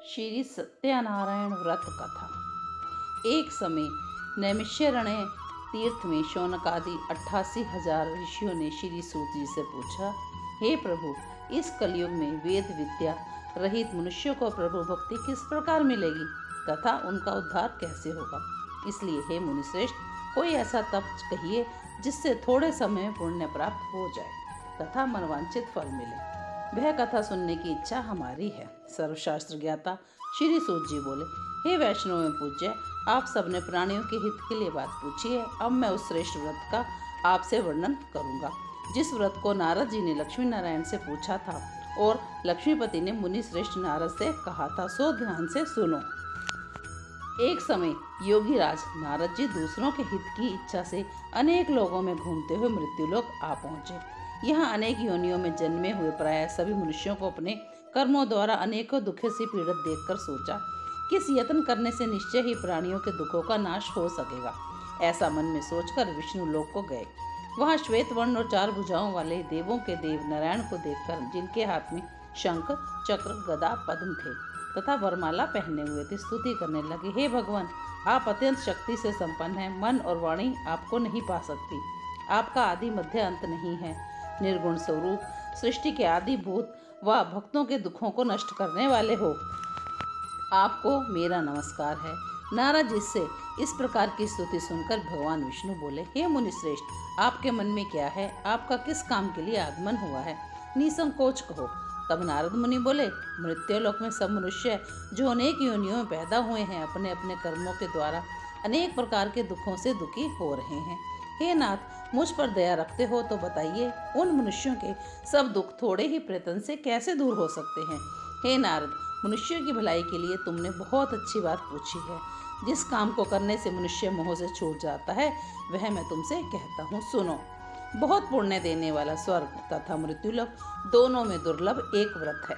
श्री सत्यनारायण व्रत कथा। एक समय नैमिषारण्य तीर्थ में शौनकादि 88,000 ऋषियों ने श्री सूत जी से पूछा, हे प्रभु, इस कलयुग में वेद विद्या रहित मनुष्यों को प्रभु भक्ति किस प्रकार मिलेगी तथा उनका उद्धार कैसे होगा। इसलिए हे मुनिश्रेष्ठ, कोई ऐसा तप कहिए जिससे थोड़े समय में पुण्य प्राप्त हो जाए तथा मनवांछित फल मिले। वह कथा सुनने की इच्छा हमारी है। सर्वशास्त्र ज्ञाता श्री सूत जी बोले, हे वैष्णव में पूज्य, आप सबने प्राणियों के हित के लिए बात पूछी है। अब मैं उस श्रेष्ठ व्रत का आपसे वर्णन करूंगा जिस व्रत को नारद जी ने लक्ष्मी नारायण से पूछा था और लक्ष्मीपति ने मुनि श्रेष्ठ नारद से कहा था, सो ध्यान से सुनो। एक समय योगी राज नारद जी दूसरों के हित की इच्छा से अनेक लोगों में घूमते हुए मृत्युलोक आ पहुंचे। यहाँ अनेक योनियों में जन्मे हुए प्राय सभी मनुष्यों को अपने कर्मों द्वारा अनेकों दुखों से पीड़ित देखकर सोचा, किस यत्न करने से निश्चय ही प्राणियों के दुखों का नाश हो सकेगा। ऐसा मन में सोचकर विष्णु लोक को गए। वहाँ श्वेत वर्ण और 4 भुजाओं वाले देवों के देव नारायण को देखकर, जिनके हाथ में शंख चक्र गदा पद्म थे तथा वरमाला पहने हुए थे, स्तुति करने लगे, हे भगवान, आप अत्यंत शक्ति से संपन्न हैं। मन और वाणी आपको नहीं पा सकती। आपका आदि मध्य अंत नहीं है। निर्गुण स्वरूप सृष्टि के आदि भूत व भक्तों के दुखों को नष्ट करने वाले हो। आपको मेरा नमस्कार है। नारद जी से इस प्रकार की स्तुति सुनकर भगवान विष्णु बोले, हे मुनिश्रेष्ठ, आपके मन में क्या है? आपका किस काम के लिए आगमन हुआ है? निसंकोच कहो। तब नारद मुनि बोले, मृत्युलोक में सब मनुष्य जो अनेक योनियों में पैदा हुए हैं, अपने अपने कर्मों के द्वारा अनेक प्रकार के दुखों से दुखी हो रहे हैं। हे नाथ, मुझ पर दया रखते हो तो बताइए, उन मनुष्यों के सब दुख थोड़े ही प्रयत्न से कैसे दूर हो सकते हैं। हे नारद, मनुष्यों की भलाई के लिए तुमने बहुत अच्छी बात पूछी है। जिस काम को करने से मनुष्य मोह से छूट जाता है, वह मैं तुमसे कहता हूँ, सुनो। बहुत पुण्य देने वाला स्वर्ग तथा मृत्युलोक दोनों में दुर्लभ एक व्रत है।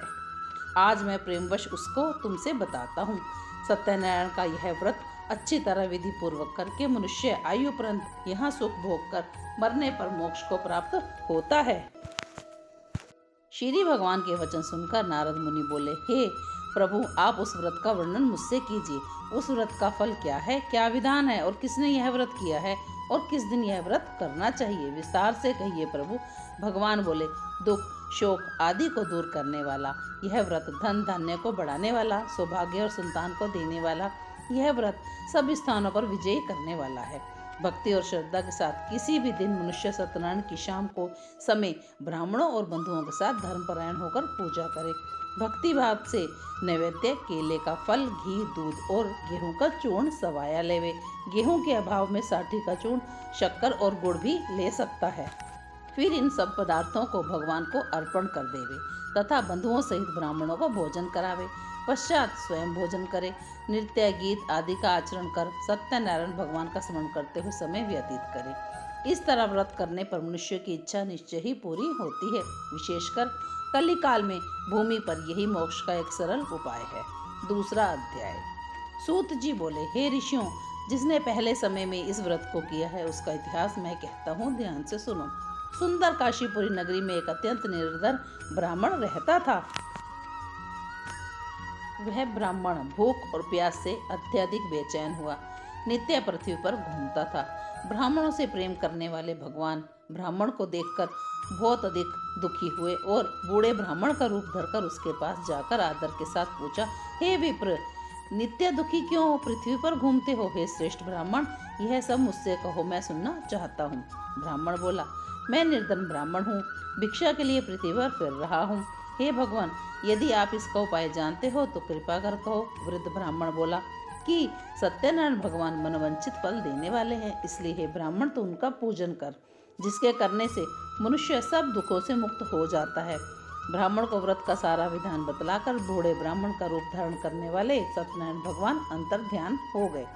आज मैं प्रेमवश उसको तुमसे बताता हूँ। सत्यनारायण का यह व्रत अच्छी तरह विधि पूर्वक करके मनुष्य आयु पर्यंत यहाँ सुख भोग कर मरने पर मोक्ष को प्राप्त होता है। श्री भगवान के वचन सुनकर नारद मुनि बोले, हे प्रभु, आप उस व्रत का वर्णन मुझसे कीजिए। उस व्रत का फल क्या है, क्या विधान है और किसने यह व्रत किया है और किस दिन यह व्रत करना चाहिए? विस्तार से कहिए प्रभु। भगवान बोले, दुख शोक आदि को दूर करने वाला यह व्रत, धन धान्य को बढ़ाने वाला, सौभाग्य और संतान को देने वाला यह व्रत सब स्थानों पर विजय करने वाला है। भक्ति और श्रद्धा के साथ किसी भी दिन मनुष्य सत्यनारायण की शाम को समय ब्राह्मणों और बंधुओं के साथ धर्मपरायण होकर पूजा करे। भक्ति भाव से नैवेद्य केले का फल, घी, दूध और गेहूं का चूर्ण सवाया लेवे। गेहूं के अभाव में साठी का चूर्ण, शक्कर और गुड़ भी ले सकता है। फिर इन सब पदार्थों को भगवान को अर्पण कर देवे तथा बंधुओं सहित ब्राह्मणों को भोजन करावे। पश्चात स्वयं भोजन करे। नृत्य गीत आदि का आचरण कर सत्यनारायण भगवान का स्मरण करते हुए समय व्यतीत करे। इस तरह व्रत करने पर मनुष्य की इच्छा निश्चय ही पूरी होती है। विशेषकर कली काल में भूमि पर यही मोक्ष का एक सरल उपाय है। दूसरा अध्याय। सूत जी बोले, हे ऋषियों, जिसने पहले समय में इस व्रत को किया है उसका इतिहास मैं कहता हूँ, ध्यान से सुनो। सुंदर काशीपुरी नगरी में एक अत्यंत निर्धन ब्राह्मण रहता था। वह ब्राह्मण भूख और प्यास से अत्यधिक बेचैन हुआ नित्य पृथ्वी पर घूमता था। ब्राह्मणों से प्रेम करने वाले भगवान ब्राह्मण को देखकर बहुत अधिक दुखी हुए और बूढ़े ब्राह्मण का रूप धरकर उसके पास जाकर आदर के साथ पूछा, हे विप्र, नित्य दुखी क्यों पृथ्वी पर घूमते हो? हे श्रेष्ठ ब्राह्मण, यह सब मुझसे कहो, मैं सुनना चाहता हूँ। ब्राह्मण बोला, मैं निर्धन ब्राह्मण हूँ, भिक्षा के लिए पृथ्वी पर फिर रहा हूँ। हे भगवान, यदि आप इसका उपाय जानते हो तो कृपा कर कहो। वृद्ध ब्राह्मण बोला कि सत्यनारायण भगवान मनवंचित फल देने वाले हैं, इसलिए हे ब्राह्मण, तो उनका पूजन कर, जिसके करने से मनुष्य सब दुखों से मुक्त हो जाता है। ब्राह्मण को व्रत का सारा विधान बतलाकर बूढ़े ब्राह्मण का रूप धारण करने वाले सत्यनारायण भगवान अंतर ध्यान हो गए।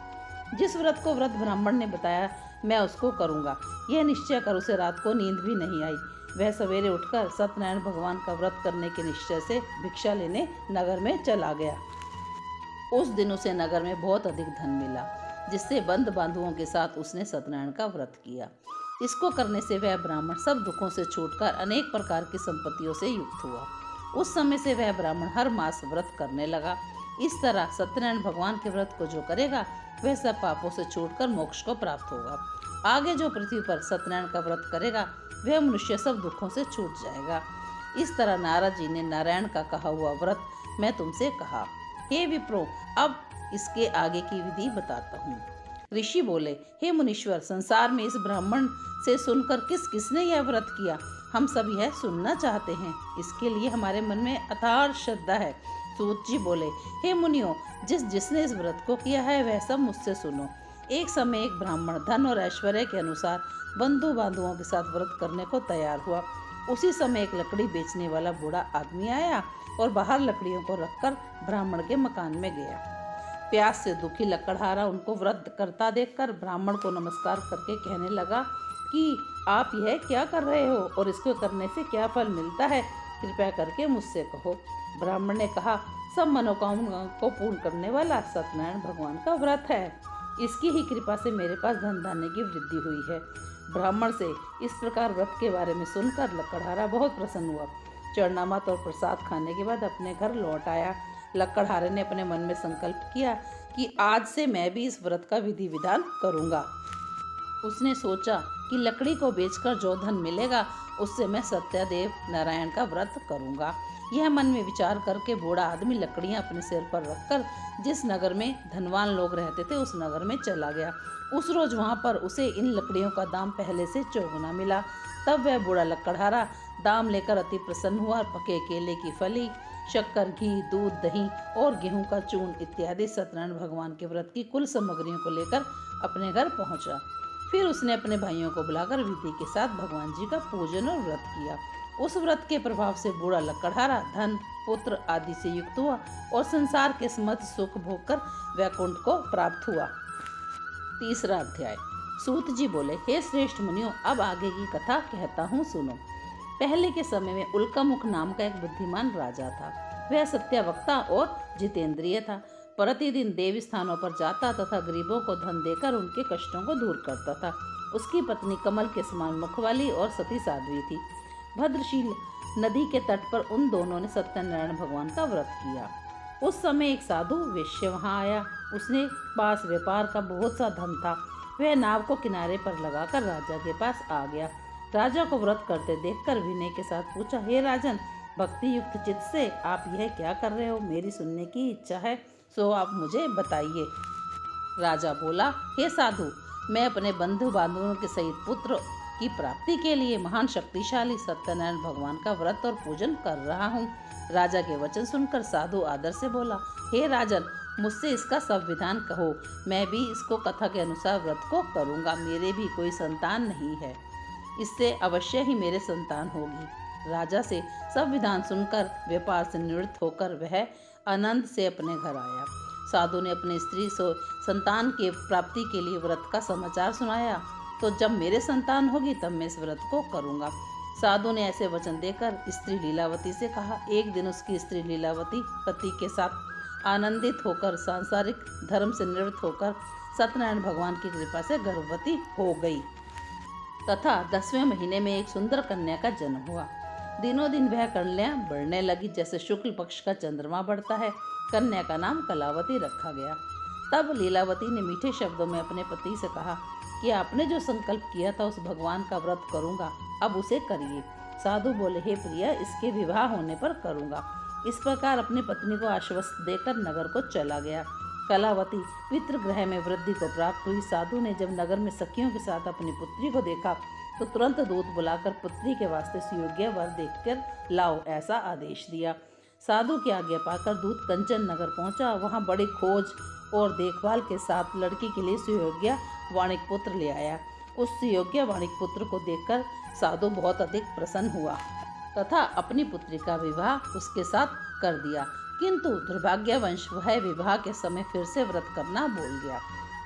जिस व्रत को व्रत ब्राह्मण ने बताया, मैं उसको करूँगा, यह निश्चय कर उसे रात को नींद भी नहीं आई। वह सवेरे उठकर सत्यनारायण भगवान का व्रत करने के निश्चय से भिक्षा लेने नगर में चला गया। उस दिन उसे नगर में बहुत अधिक धन मिला, जिससे बंधु बांधुओं के साथ उसने सत्यनारायण का व्रत किया। इसको करने से वह ब्राह्मण सब दुखों से छूटकर अनेक प्रकार की संपत्तियों से युक्त हुआ। उस समय से वह ब्राह्मण हर मास व्रत करने लगा। इस तरह सत्यनारायण भगवान के व्रत को जो करेगा वह सब पापों से छूटकर मोक्ष को प्राप्त होगा। आगे जो पृथ्वी पर सत्यनारायण का व्रत करेगा वह मनुष्य सब दुखों से छूट जाएगा। इस तरह नारद जी ने नारायण का कहा हुआ व्रत मैं तुमसे कहा। हे विप्रो, अब इसके आगे की विधि बताता हूँ। ऋषि बोले, हे मुनीश्वर, संसार में इस ब्राह्मण से सुनकर किस किसने यह व्रत किया, हम सब यह सुनना चाहते हैं। इसके लिए हमारे मन में अथाह श्रद्धा है। सूत जी बोले, हे मुनियों, जिसने इस व्रत को किया है वह सब मुझसे सुनो। एक समय एक ब्राह्मण धन और ऐश्वर्य के अनुसार बंधु बांधुओं के साथ व्रत करने को तैयार हुआ। उसी समय एक लकड़ी बेचने वाला बूढ़ा आदमी आया और बाहर लकड़ियों को रखकर ब्राह्मण के मकान में गया। प्यास से दुखी लकड़हारा उनको व्रत करता देखकर ब्राह्मण को नमस्कार करके कहने लगा कि आप यह क्या कर रहे हो और इसको करने से क्या फल मिलता है, कृपया करके मुझसे कहो। ब्राह्मण ने कहा, सब मनोकामना को पूर्ण करने वाला सत्यनारायण भगवान का व्रत है। इसकी ही कृपा से मेरे पास धन धान्य की वृद्धि हुई है। ब्राह्मण से इस प्रकार व्रत के बारे में सुनकर लकड़हारा बहुत प्रसन्न हुआ। चरणामत और प्रसाद खाने के बाद अपने घर लौट आया। लकड़हारे ने अपने मन में संकल्प किया कि आज से मैं भी इस व्रत का विधि विधान करूँगा। उसने सोचा कि लकड़ी को बेचकर जो धन मिलेगा उससे मैं सत्यदेव नारायण का व्रत करूँगा। यह मन में विचार करके बूढ़ा आदमी लकड़ियाँ अपने सिर पर रखकर जिस नगर में धनवान लोग रहते थे उस नगर में चला गया। उस रोज वहाँ पर उसे इन लकड़ियों का दाम पहले से चौगुना मिला। तब वह बूढ़ा लकड़हारा दाम लेकर अति प्रसन्न हुआ और पके केले की फली, शक्कर, घी, दूध, दही और गेहूं का चूर्ण इत्यादि सत्यनारायण भगवान के व्रत की कुल सामग्रियों को लेकर अपने घर पहुंचा। फिर उसने अपने भाइयों को बुलाकर विधि के साथ भगवान जी का पूजन और व्रत किया। उस व्रत के प्रभाव से बूढ़ा लकड़हारा धन, पुत्र आदि से युक्त हुआ और संसार के समस्त सुख भोगकर वैकुंठ को प्राप्त हुआ। तीसरा अध्याय। सूत जी बोले, हे श्रेष्ठ मुनियों, अब आगे की कथा कहता हूँ, सुनो। पहले के समय में उल्कामुख नाम का एक बुद्धिमान राजा था। वह सत्यवक्ता और जितेंद्रिय था। प्रतिदिन देवी स्थानों पर जाता तथा गरीबों को धन देकर उनके कष्टों को दूर करता था। उसकी पत्नी कमल के समान मुख वाली और सती साध्वी थी। भद्रशील नदी के तट पर उन दोनों ने सत्यनारायण भगवान का व्रत किया। उस समय एक साधु वेश्य वहां आया। उसने पास व्यापार का बहुत सा धन था। वह नाव को किनारे पर लगाकर राजा के पास आ गया। राजा को व्रत करते देखकर विनय के साथ पूछा, हे राजन, भक्ति युक्त चित्त से आप यह क्या कर रहे हो? मेरी सुनने की इच्छा है, सो आप मुझे बताइए। राजा बोला, हे साधु, मैं अपने बंधु बांधवों के सहित पुत्र की प्राप्ति के लिए महान शक्तिशाली सत्यनारायण भगवान का व्रत और पूजन कर रहा हूँ। राजा के वचन सुनकर साधु आदर से बोला, हे राजन, मुझसे इसका सब विधान कहो। मैं भी इसको कथा के अनुसार व्रत को करूँगा। मेरे भी कोई संतान नहीं है, इससे अवश्य ही मेरे संतान होगी। राजा से सब विधान सुनकर व्यापार से निवृत्त होकर वह आनंद से अपने घर आया। साधु ने अपनी स्त्री से संतान के प्राप्ति के लिए व्रत का समाचार सुनाया। तो जब मेरे संतान होगी तब मैं इस व्रत को करूँगा। साधु ने ऐसे वचन देकर स्त्री लीलावती से कहा। एक दिन उसकी स्त्री लीलावती पति के साथ आनंदित होकर सांसारिक धर्म से निवृत्त होकर सत्यनारायण भगवान की कृपा से गर्भवती हो गई तथा 10वें महीने में एक सुंदर कन्या का जन्म हुआ। दिनों दिन वह कन्या बढ़ने लगी जैसे शुक्ल पक्ष का चंद्रमा बढ़ता है। कन्या का नाम कलावती रखा गया। तब लीलावती ने मीठे शब्दों में अपने पति से कहा कि आपने जो संकल्प किया था उस भगवान का व्रत करूंगा, अब उसे करिए। साधु बोले, हे प्रिया, इसके विवाह होने पर करूंगा। इस प्रकार अपनी पत्नी को आश्वस्त देकर नगर को चला गया। कलावती पितृगृह में वृद्धि को प्राप्त हुई। साधु ने जब नगर में सखियों के साथ अपनी पुत्री को देखा तो तुरंत दूत बुलाकर पुत्री के वास्ते सुयोग्य वर देखकर लाओ, ऐसा आदेश दिया। साधु की आज्ञा पाकर दूत कंचन नगर पहुंचा। वहां बड़ी खोज और देखभाल के साथ लड़की के लिए सुयोग्य वाणिक पुत्र ले आया। उस सुयोग्य वाणिक पुत्र को देखकर साधु बहुत अधिक प्रसन्न हुआ तथा अपनी पुत्री का विवाह उसके साथ कर दिया। किंतु दुर्भाग्यवश वह विवाह के समय फिर से व्रत करना भूल गया।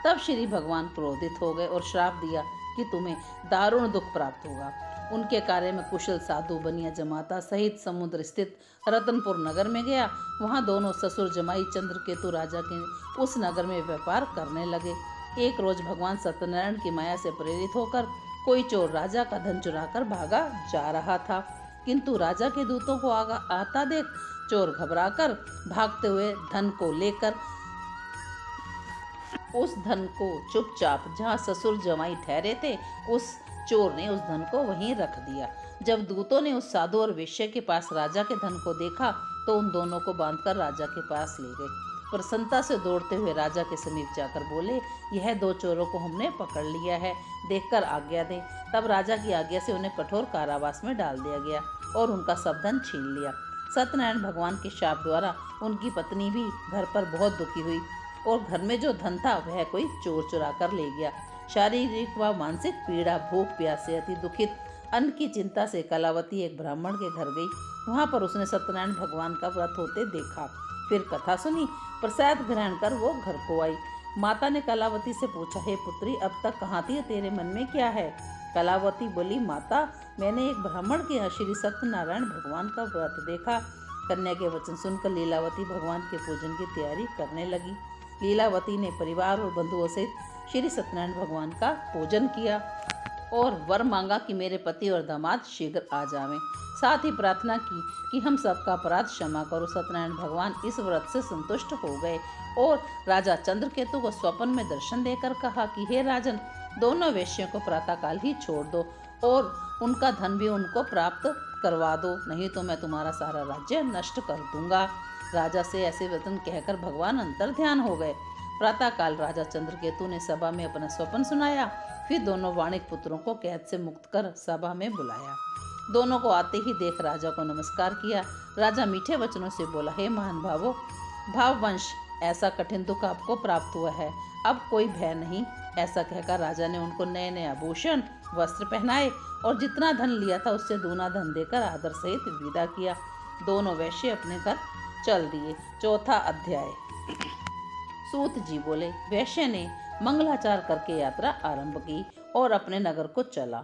तब श्री भगवान क्रोधित हो गए और श्राप दिया कि तुम्हें दारुण दुख प्राप्त होगा। उनके कार्य में कुशल साधु बनिया जमाता सहित समुद्र स्थित रतनपुर नगर में गया। वहां दोनों ससुर जमाई चंद्रकेतु राजा के उस नगर में व्यापार करने लगे। एक रोज भगवान सत्यनारायण की माया से प्रेरित होकर कोई चोर राजा का धन चुराकर भागा जा रहा था। किंतु राजा के दूतों को आता देख चोर घबराकर भागते हुए धन को लेकर उस धन को चुपचाप जहाँ ससुर जमाई ठहरे थे, उस चोर ने उस धन को वहीं रख दिया। जब दूतों ने उस साधु और वेश्या के पास राजा के धन को देखा तो उन दोनों को बांधकर राजा के पास ले गए। प्रसन्नता से दौड़ते हुए राजा के समीप जाकर बोले, यह 2 चोरों को हमने पकड़ लिया है, देखकर आज्ञा दे। तब राजा की आज्ञा से उन्हें कठोर कारावास में डाल दिया गया और उनका सब धन छीन लिया। सत्यनारायण भगवान के शाप द्वारा उनकी पत्नी भी घर पर बहुत दुखी हुई और घर में जो धन था वह कोई चोर चुरा कर ले गया। शारीरिक व मानसिक पीड़ा, भूख प्यास से अति दुखित, अन्न की चिंता से कलावती एक ब्राह्मण के घर गई। वहां पर उसने सत्यनारायण भगवान का व्रत होते देखा, फिर कथा सुनी, प्रसाद ग्रहण कर वो घर को आई। माता ने कलावती से पूछा, हे पुत्री, अब तक कहाँ थी, तेरे मन में क्या है? कलावती बोली, माता, मैंने एक ब्राह्मण के यहाँ श्री सत्यनारायण भगवान का व्रत देखा। कन्या के वचन सुनकर लीलावती भगवान के पूजन की तैयारी करने लगी। लीलावती ने परिवार और बंधुओं सहित श्री सत्यनारायण भगवान का पूजन किया और वर मांगा कि मेरे पति और दामाद शीघ्र आ जावें। साथ ही प्रार्थना की कि हम सबका अपराध क्षमा करो। सत्यनारायण भगवान इस व्रत से संतुष्ट हो गए और राजा चंद्रकेतु को स्वप्न में दर्शन देकर कहा कि हे राजन, दोनों वेश्यों को प्रातःकाल ही छोड़ दो और उनका धन भी उनको प्राप्त करवा दो, नहीं तो मैं तुम्हारा सारा राज्य नष्ट कर दूंगा। राजा से ऐसे वचन कहकर भगवान अंतर ध्यान हो गए। प्रातःकाल राजा चंद्रकेतु ने सभा में अपना स्वप्न सुनाया, फिर दोनों वाणिक पुत्रों को कैद से मुक्त कर सभा में बुलाया। दोनों को आते ही देख राजा को नमस्कार किया। राजा मीठे वचनों से बोला, हे महान भावो, भाववंश, ऐसा कठिन दुख आपको प्राप्त हुआ है, अब कोई भय नहीं। ऐसा कहकर राजा ने उनको नए नए आभूषण वस्त्र पहनाए और जितना धन लिया था उससे दूना धन देकर आदर सहित विदा किया। दोनों वैश्य अपने घर चल दिए। 4था अध्याय। सूत जी बोले, वैश्य ने मंगलाचार करके यात्रा आरंभ की और अपने नगर को चला।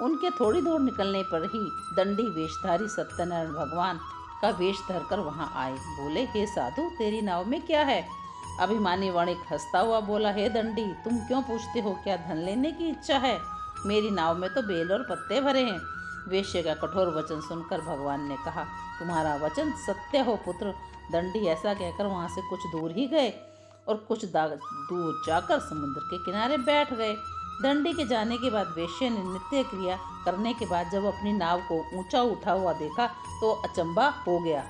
उनके थोड़ी दूर निकलने पर ही दंडी वेशधारी सत्यनारायण भगवान का वेश धरकर वहां आए। बोले, हे साधु, तेरी नाव में क्या है? अभिमानी वणिक हंसता हुआ बोला, हे दंडी, तुम क्यों पूछते हो? क्या धन लेने की इच्छा है? मेरी नाव में तो बेल और पत्ते भरे हैं। वेश्य का कठोर वचन सुनकर भगवान ने कहा, तुम्हारा वचन सत्य हो पुत्र। दंडी ऐसा कहकर वहां से कुछ दूर ही गए और कुछ दूर जाकर समुद्र के किनारे बैठ गए। दंडी के जाने के बाद वेश्य ने नित्य क्रिया करने के बाद जब अपनी नाव को ऊंचा उठा हुआ देखा तो अचंबा हो गया।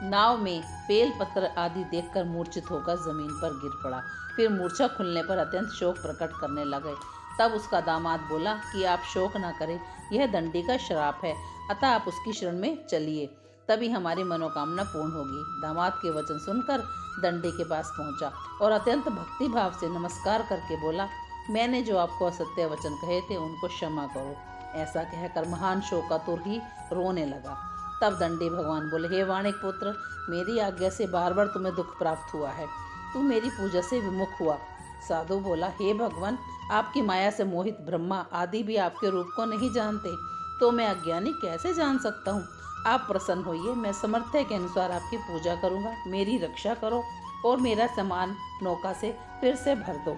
नाव में बेल पत्र आदि देखकर मूर्छित होकर जमीन पर गिर पड़ा। फिर मूर्छा खुलने पर अत्यंत शोक प्रकट करने लगे। तब उसका दामाद बोला कि आप शोक न करें, यह दंडी का श्राप है, अतः आप उसकी शरण में चलिए, तभी हमारी मनोकामना पूर्ण होगी। दामाद के वचन सुनकर दंडी के पास पहुंचा और अत्यंत भक्ति भाव से नमस्कार करके बोला, मैंने जो आपको असत्य वचन कहे थे उनको क्षमा करो। ऐसा कहकर महान शोकातुर ही रोने लगा। तब दंडी भगवान बोले, हे वाणिक पुत्र, मेरी आज्ञा से बार बार तुम्हें दुख प्राप्त हुआ है, तू मेरी पूजा से विमुख हुआ। साधु बोला, हे भगवान, आपकी माया से मोहित ब्रह्मा आदि भी आपके रूप को नहीं जानते, तो मैं अज्ञानी कैसे जान सकता हूँ? आप प्रसन्न होइए, मैं समर्थ्य के अनुसार आपकी पूजा करूँगा। मेरी रक्षा करो और मेरा सामान नौका से फिर से भर दो।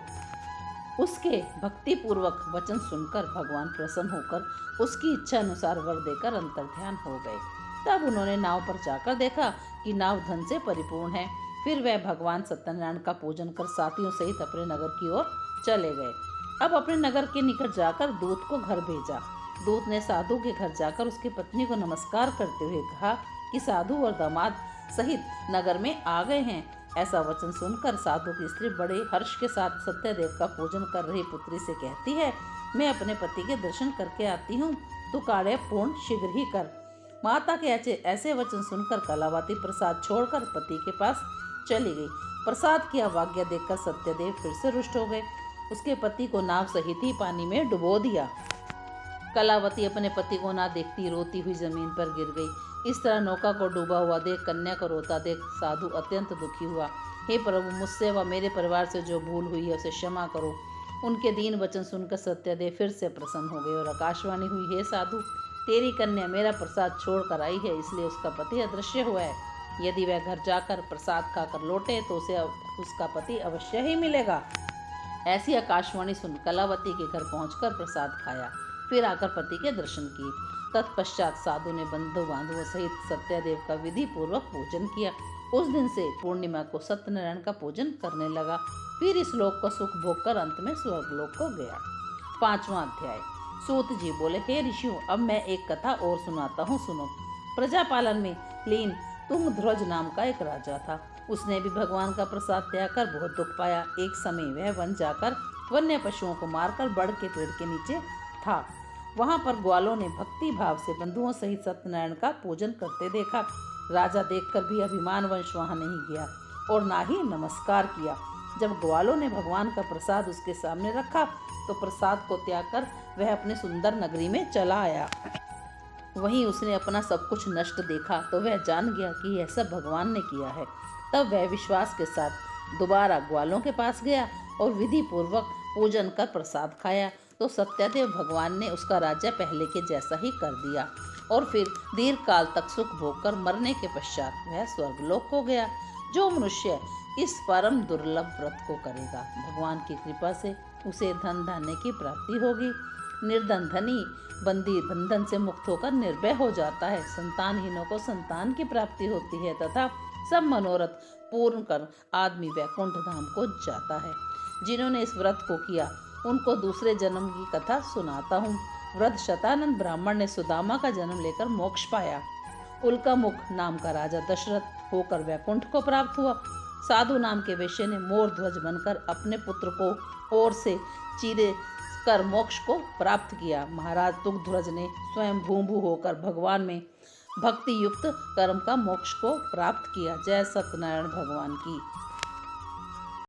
उसके भक्तिपूर्वक वचन सुनकर भगवान प्रसन्न होकर उसकी इच्छा अनुसार वर देकर अंतर्ध्यान हो गए। तब उन्होंने नाव पर जाकर देखा कि नाव धन से परिपूर्ण है। फिर वह भगवान सत्यनारायण का पूजन कर साथियों सहित अपने नगर की ओर चले गए। अब अपने नगर के निकट जाकर दूत को घर भेजा। दूत ने साधु के घर जाकर उसकी पत्नी को नमस्कार करते हुए कहा कि साधु और दामाद सहित नगर में आ गए हैं। ऐसा वचन सुनकर साधु की स्त्री बड़े हर्ष के साथ सत्यदेव का पूजन कर रही पुत्री से कहती है, मैं अपने पति के दर्शन करके आती हूँ, तू कार्य पूर्ण शीघ्र ही कर। माता के ऐसे वचन सुनकर कलावती प्रसाद छोड़कर पति के पास चली गई। प्रसाद की अवज्ञा देखकर सत्यदेव फिर से रुष्ट हो गए। उसके पति को नाव सहित ही पानी में डुबो दिया। कलावती अपने पति को ना देखती रोती हुई जमीन पर गिर गई। इस तरह नौका को डूबा हुआ देख, कन्या को रोता देख साधु अत्यंत दुखी हुआ। हे प्रभु, मुझसे व मेरे परिवार से जो भूल हुई है उसे क्षमा करो। उनके दीन वचन सुनकर सत्यदेव फिर से प्रसन्न हो गए और आकाशवाणी हुई, हे साधु, तेरी कन्या मेरा प्रसाद छोड़ कर आई है, इसलिए उसका पति अदृश्य हुआ है। यदि वह घर जाकर प्रसाद खाकर लौटे तो उसे उसका पति अवश्य ही मिलेगा। ऐसी आकाशवाणी सुन कलावती के घर पहुंचकर प्रसाद खाया, फिर आकर पति के दर्शन किए। तत्पश्चात साधु ने बंधु बांधवों सहित सत्यदेव का विधि पूर्वक पूजन किया। उस दिन से पूर्णिमा को सत्यनारायण का पूजन करने लगा। फिर इस लोक का सुख भोग कर अंत में स्वर्गलोक को गया। 5वां अध्याय। सूत जी बोले, हे ऋषियों, अब मैं एक कथा और सुनाता हूँ, सुनो। प्रजापालन में लीन तुंगध्वज नाम का एक राजा था। उसने भी भगवान का प्रसाद त्याग कर बहुत दुख पाया। एक समय वह वन जाकर वन्य पशुओं को मारकर बड़ के पेड़ के नीचे था। वहां पर ग्वालों ने भक्ति भाव से बंधुओं सहित सत्यनारायण का पूजन करते देखा। राजा देखकर भी अभिमानवश वहां नहीं गया और ना ही नमस्कार किया। जब ग्वालों ने भगवान का प्रसाद उसके सामने रखा तो प्रसाद को त्याग कर वह अपने सुंदर नगरी में चला आया। वहीं उसने अपना सब कुछ नष्ट देखा तो वह जान गया कि यह सब भगवान ने किया है। तब वह विश्वास के साथ दोबारा ग्वालों के पास गया और विधि पूर्वक पूजन कर प्रसाद खाया तो सत्यदेव भगवान ने उसका राज्य पहले के जैसा ही कर दिया और फिर दीर्घ काल तक सुख भोग कर मरने के पश्चात वह स्वर्गलोक को गया। जो मनुष्य इस परम दुर्लभ व्रत को करेगा, भगवान की कृपा से उसे धन धान्य की प्राप्ति होगी। निर्धन धनी बंदी बंधन से मुक्त होकर निर्भय हो जाता है। संतानहीनों को संतान की प्राप्ति होती है तथा सब मनोरथ पूर्ण कर आदमी वैकुंठ धाम को जाता है। जिन्होंने इस व्रत को किया उनको दूसरे जन्म की कथा सुनाता हूँ। वृद्ध शतानंद ब्राह्मण ने सुदामा का जन्म लेकर मोक्ष पाया। उल्कामुख नाम का राजा दशरथ होकर वैकुंठ को प्राप्त हुआ। साधु नाम के वैश्य ने मोर ध्वज बनकर अपने पुत्र को ओर से चीरे कर मोक्ष को प्राप्त किया। महाराज तुंगध्वज ने स्वयं भूभू होकर भगवान में भक्ति युक्त कर्म का मोक्ष को प्राप्त किया। जय सत्यनारायण भगवान की।